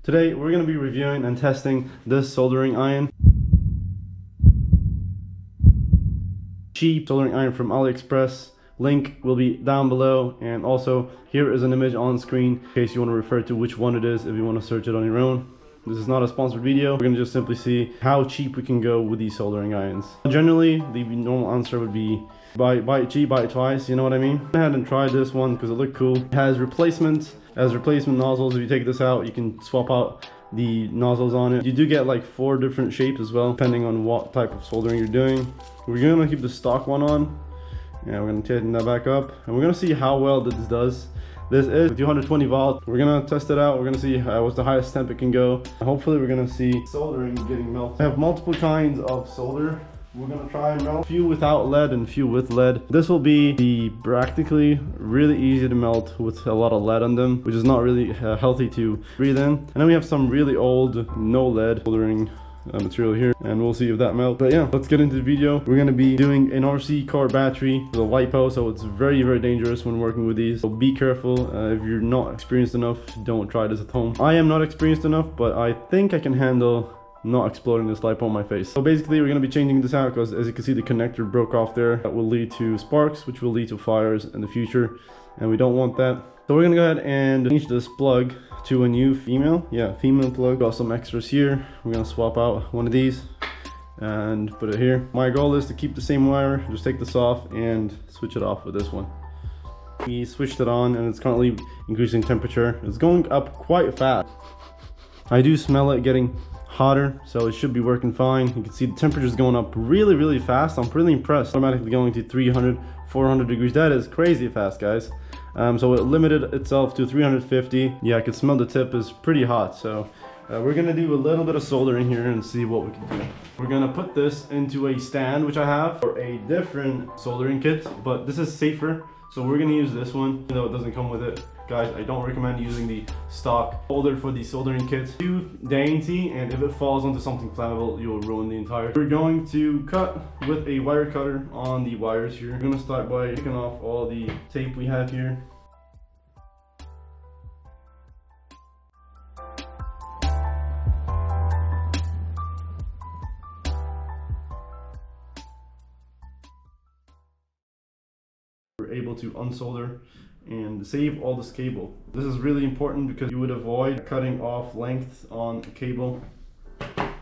Today we're going to be reviewing and testing this soldering iron. Cheap soldering iron from AliExpress. Link will be down below, and also here is an image on screen in case you want to refer to which one it is if you want to search it on your own. This is not a sponsored video. We're going to just simply see how cheap we can go with these soldering irons. Generally, the normal answer would be buy it cheap, buy it twice, you know what I mean? I hadn't tried this one because it looked cool. It has replacement nozzles. If you take this out, you can swap out the nozzles on it. You do get like 4 different shapes as well, depending on what type of soldering you're doing. We're going to keep the stock one on. Yeah, we're going to tighten that back up, and we're going to see how well this does. This is 220 volts. We're going to test it out. We're going to see what's the highest temp it can go. Hopefully we're going to see soldering getting melted. I have multiple kinds of solder. We're going to try and melt a few without lead and a few with lead. This will be the practically really easy to melt with a lot of lead on them, which is not really healthy to breathe in. And then we have some really old no lead soldering material here, and we'll see if that melts. But yeah, let's get into the video. We're going to be doing an RC car battery with a LIPO, so it's very dangerous when working with these, so be careful. If you're not experienced enough, don't try this at home. I am not experienced enough, but I think I can handle not exploding this LIPO on my face. So basically we're going to be changing this out because, as you can see, the connector broke off there. That will lead to sparks, which will lead to fires in the future, and we don't want that. So we're going to go ahead and change this plug to a new female plug. Got some extras here. We're going to swap out one of these and put it here. My goal is to keep the same wire. Just take this off and switch it off with this one. We switched it on, and it's currently increasing temperature. It's going up quite fast. I do smell it getting hotter, so it should be working fine. You can see the temperature is going up really fast. I'm really impressed. Automatically going to 300, 400 degrees. That is crazy fast, guys. So it limited itself to 350. Yeah, I can smell the tip is pretty hot. So we're gonna do a little bit of soldering here and see what we can do. We're gonna put this into a stand, which I have for a different soldering kit, but this is safer, so we're gonna use this one, even though it doesn't come with it. Guys, I don't recommend using the stock holder for the soldering kits. Too dainty, and if it falls onto something flammable, you will ruin the entire. We're going to cut with a wire cutter on the wires here. We're going to start by taking off all the tape we have here. We're able to unsolder and save all this cable. This is really important because you would avoid cutting off length on a cable.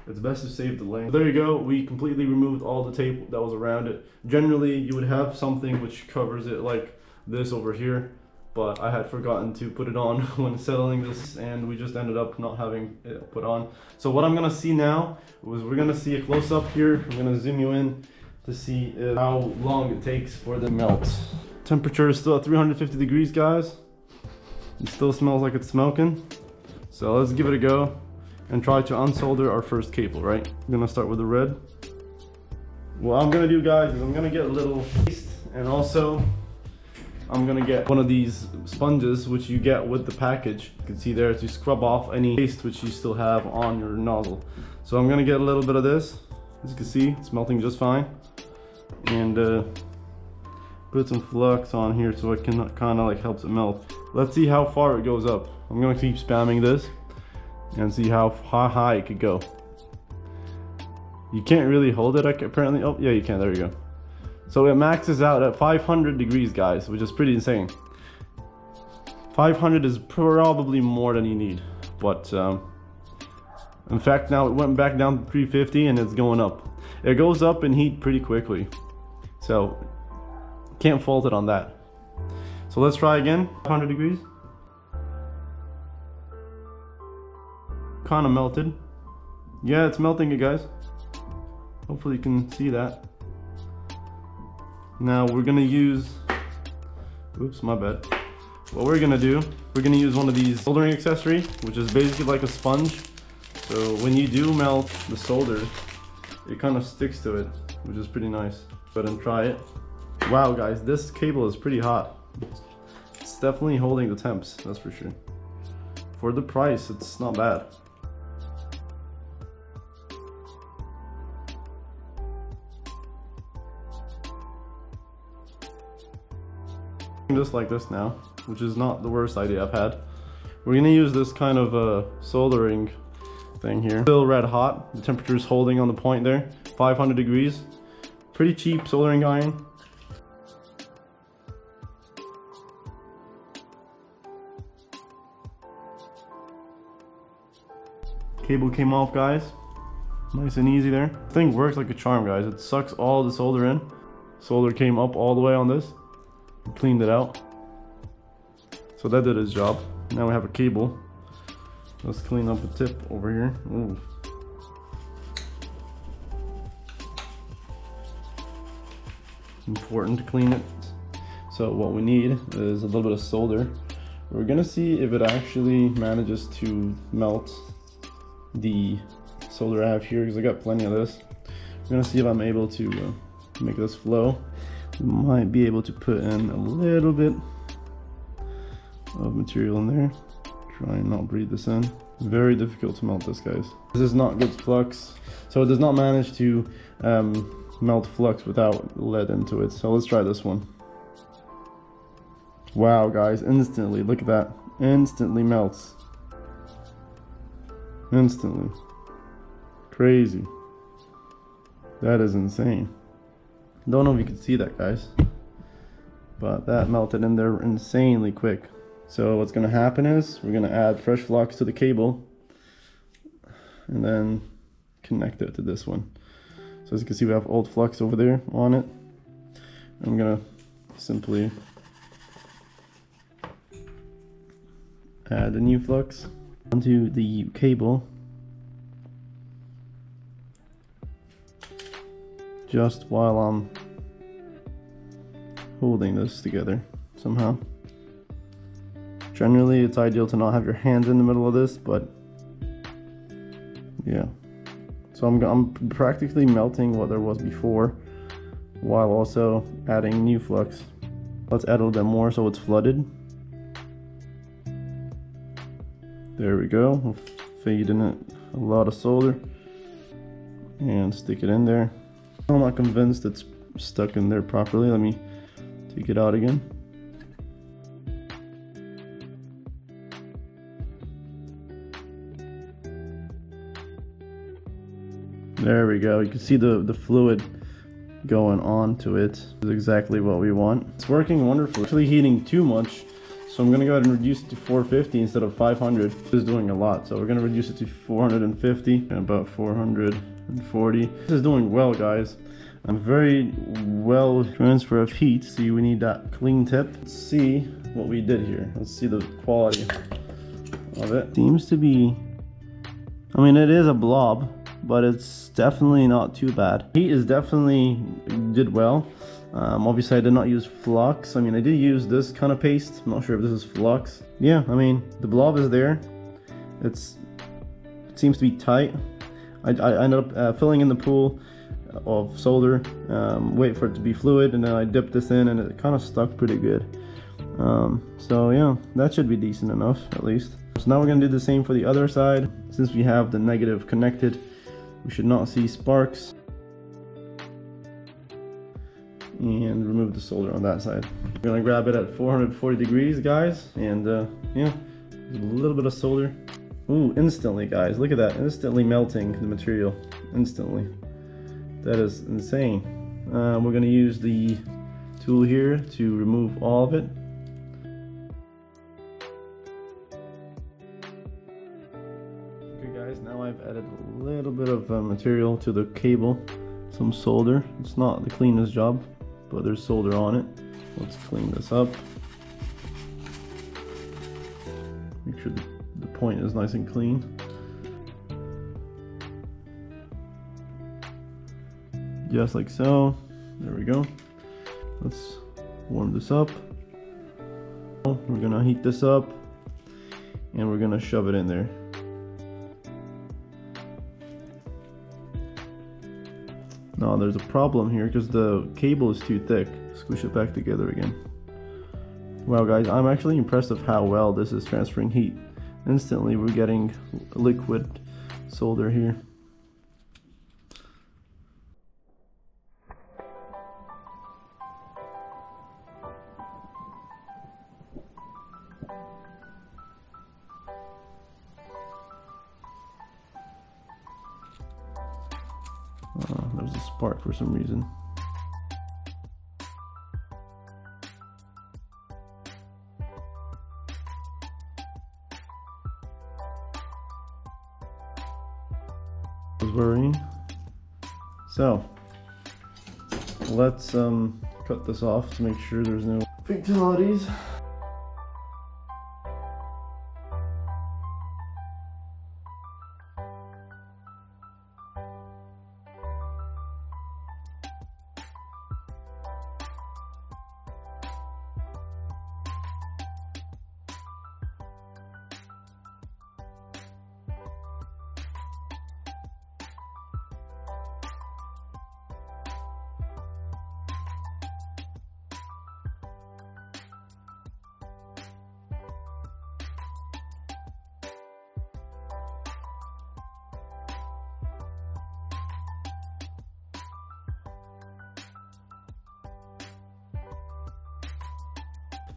It's best to save the length. There you go. We completely removed all the tape that was around it. Generally, you would have something which covers it like this over here, but I had forgotten to put it on when settling this, and we just ended up not having it put on. So what I'm gonna see now is we're gonna see a close-up here. I'm gonna zoom you in to see how long it takes for the melt. Temperature is still at 350 degrees, guys. It still smells like it's smoking. So let's give it a go and try to unsolder our first cable, right? I'm gonna start with the red. What I'm gonna do, guys, is I'm gonna get a little paste, and also I'm gonna get one of these sponges which you get with the package. You can see there, to scrub off any paste which you still have on your nozzle. So I'm gonna get a little bit of this. As you can see, it's melting just fine. And put some flux on here so it can kind of like helps it melt. Let's see how far it goes up. I'm gonna keep spamming this and see how high it could go. You can't really hold it apparently. Oh yeah, you can. There you go. So it maxes out at 500 degrees, guys, which is pretty insane. 500 is probably more than you need, but in fact now it went back down to 350 and it's going up. It goes up in heat pretty quickly, so can't fault it on that. So let's try again. 100 degrees. Kind of melted. Yeah, it's melting, you guys. Hopefully you can see that. Now we're gonna use, oops, my bad. What we're gonna do, we're gonna use one of these soldering accessory, which is basically like a sponge. So when you do melt the solder, it kind of sticks to it, which is pretty nice. Go ahead and try it. Wow, guys, this cable is pretty hot. It's definitely holding the temps, that's for sure. For the price, it's not bad. Just like this now, which is not the worst idea I've had. We're gonna use this kind of soldering thing here. Still red hot. The temperature is holding on the point there. 500 degrees. Pretty cheap soldering iron. Cable came off, guys. Nice and easy there. The thing works like a charm, guys. It sucks all the solder in. Solder came up all the way on this. Cleaned it out. So that did its job. Now we have a cable. Let's clean up the tip over here. Ooh. It's important to clean it. So what we need is a little bit of solder. We're gonna see if it actually manages to melt the solder I have here, because I got plenty of this. I'm gonna see if I'm able to make this flow. Might be able to put in a little bit of material in there. Try and not breathe this in. Very difficult to melt this, guys. This is not good flux, so it does not manage to melt flux without lead into it. So let's try this one. Wow, guys, instantly, look at that. Instantly melts. Instantly. Crazy. That is insane. Don't know if you can see that, guys, but that melted in there insanely quick. So what's gonna happen is we're gonna add fresh flux to the cable and then connect it to this one. So as you can see, we have old flux over there on it. I'm gonna simply add a new flux onto the cable, just while I'm holding this together somehow. Generally, it's ideal to not have your hands in the middle of this, but yeah. So I'm practically melting what there was before, while also adding new flux. Let's add a little bit more so it's flooded. There we go. We'll fade in it a lot of solder and stick it in there. I'm not convinced it's stuck in there properly. Let me take it out again. There we go. You can see the fluid going onto it. This is exactly what we want. It's working wonderfully. It's actually heating too much, so I'm gonna go ahead and reduce it to 450 instead of 500. This is doing a lot, so we're gonna reduce it to 450 and about 440. This is doing well, guys. I'm very well transfer of heat. See, we need that clean tip. Let's see what we did here. Let's see the quality of it. Seems to be, I mean, it is a blob, but it's definitely not too bad. Heat is definitely did well. Obviously I did not use flux. I mean, I did use this kind of paste. I'm not sure if this is flux. Yeah, I mean, the blob is there. It seems to be tight. I ended up filling in the pool of solder, wait for it to be fluid, and then I dipped this in and it kind of stuck pretty good. So yeah, that should be decent enough, at least. So now we're gonna do the same for the other side. Since we have the negative connected, we should not see sparks. And remove the solder on that side. We're gonna grab it at 440 degrees, guys, and yeah, a little bit of solder. Ooh, instantly, guys, look at that, instantly melting the material, instantly. That is insane. We're gonna use the tool here to remove all of it. Okay, guys, now I've added a little bit of material to the cable, some solder. It's not the cleanest job, but there's solder on it. Let's clean this up. Make sure the point is nice and clean. Just like so. There we go. Let's warm this up. We're gonna heat this up and we're gonna shove it in there. Now there's a problem here because the cable is too thick. Squish it back together again. Wow, guys, I'm actually impressed of how well this is transferring heat. Instantly we're getting liquid solder here. there's a spark for some reason. I was worrying. So let's cut this off to make sure there's no fatalities.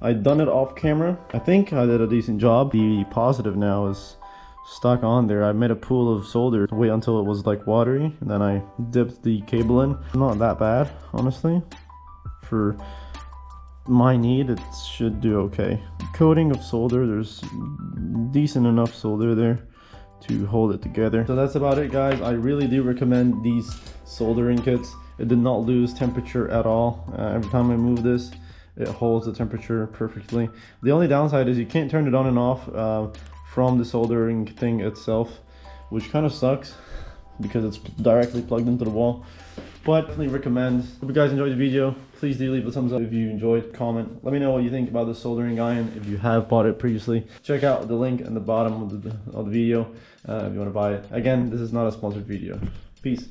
I'd done it off camera. I think I did a decent job. The positive now is stuck on there. I made a pool of solder. Wait until it was like watery, and then I dipped the cable in. Not that bad, honestly. For my need, it should do okay. Coating of solder, there's decent enough solder there to hold it together. So that's about it, guys. I really do recommend these soldering kits. It did not lose temperature at all. Every time I move this, it holds the temperature perfectly. The only downside is you can't turn it on and off from the soldering thing itself, which kind of sucks because it's directly plugged into the wall. But definitely recommend. Hope you guys enjoyed the video. Please do leave a thumbs up if you enjoyed. Comment. Let me know what you think about the soldering iron if you have bought it previously. Check out the link in the bottom of the video if you want to buy it. Again, this is not a sponsored video. Peace.